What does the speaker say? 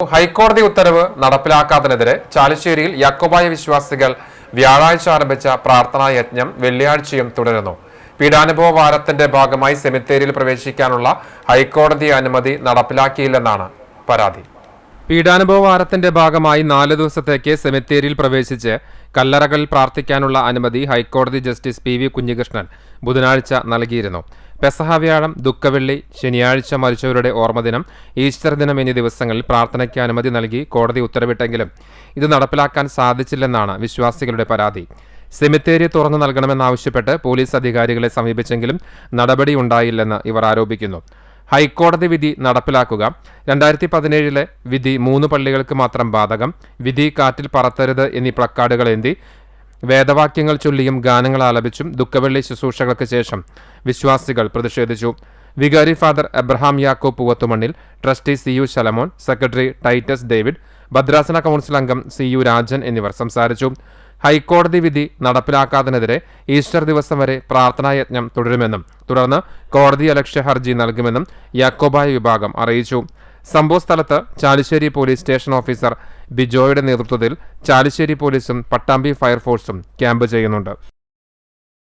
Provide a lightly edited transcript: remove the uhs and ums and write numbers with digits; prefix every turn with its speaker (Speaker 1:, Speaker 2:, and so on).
Speaker 1: ഹൈക്കോടതി ഉത്തരവ് നടപ്പിലാക്കാത്തതിനെതിരെ ചാലിശ്ശേരിയിൽ യാക്കോബായ വിശ്വാസികൾ വ്യാഴാഴ്ച ആരംഭിച്ച പ്രാർത്ഥനാ യജ്ഞം വെള്ളിയാഴ്ചയും തുടരുന്നു. പീഡാനുഭവ വാരത്തിന്റെ ഭാഗമായി സെമിത്തേരിയിൽ പ്രവേശിക്കാനുള്ള ഹൈക്കോടതി അനുമതി നടപ്പിലാക്കിയില്ലെന്നാണ് പരാതി. പീഡാനുഭവ വാരത്തിന്റെ ഭാഗമായി 4 ദിവസത്തേക്ക് സെമിത്തേരിയിൽ പ്രവേശിച്ച് കല്ലറകളിൽ പ്രാർത്ഥിക്കാനുള്ള അനുമതി ഹൈക്കോടതി ജസ്റ്റിസ് PV കുഞ്ഞികൃഷ്ണൻ ബുധനാഴ്ച നൽകിയിരുന്നു. പെസഹ വ്യാഴം, ദുഃഖവെള്ളി, ശനിയാഴ്ച മരിച്ചവരുടെ ഓർമ്മദിനം, ഈസ്റ്റർ ദിനം എന്നീ ദിവസങ്ങളിൽ പ്രാർത്ഥനയ്ക്ക് അനുമതി നൽകി കോടതി ഉത്തരവിട്ടെങ്കിലും ഇത് നടപ്പിലാക്കാൻ സാധിച്ചില്ലെന്നാണ് വിശ്വാസികളുടെ പരാതി. സെമിത്തേരി തുറന്നു നൽകണമെന്നാവശ്യപ്പെട്ട് പോലീസ് അധികാരികളെ സമീപിച്ചെങ്കിലും നടപടിയുണ്ടായില്ലെന്ന് ഇവർ ആരോപിക്കുന്നു. ഹൈക്കോടതി വിധി നടപ്പിലാക്കുക. 2017 വിധി 3 പള്ളികൾക്ക് മാത്രം ബാധകം. വിധി കാറ്റിൽ പറത്തരുത് എന്നീ പ്ലക്കാർഡുകളേന്തി വേദവാക്യങ്ങൾ ചൊല്ലിയും ഗാനങ്ങൾ ആലപിച്ചും ദുഃഖവെള്ളി ശുശ്രൂഷകൾക്ക് ശേഷം വിശ്വാസികൾ പ്രതിഷേധിച്ചു. വികാരി ഫാദർ എബ്രഹാം യാക്കോബ് പൂവത്തുമണ്ണിൽ, trustee CU Shalamon, secretary Titus David, ഭദ്രാസന കൗൺസിൽ അംഗം CU രാജൻ എന്നിവർ സംസാരിച്ചു. ഹൈക്കോടതി വിധി നടപ്പിലാക്കാത്തതിനെതിരെ ഈസ്റ്റർ ദിവസം വരെ പ്രാർത്ഥനായജ്ഞം തുടരുമെന്നും തുടർന്ന് കോടതിയലക്ഷ്യ ഹർജി നൽകുമെന്നും യാക്കോബായ വിഭാഗം അറിയിച്ചു. സംഭവസ്ഥലത്ത് ചാലിശ്ശേരി പോലീസ് സ്റ്റേഷൻ ഓഫീസർ ബിജോയുടെ നേതൃത്വത്തിൽ ചാലിശ്ശേരി പോലീസും പട്ടാമ്പി ഫയർഫോഴ്സും ക്യാമ്പ് ചെയ്യുന്നുണ്ട്.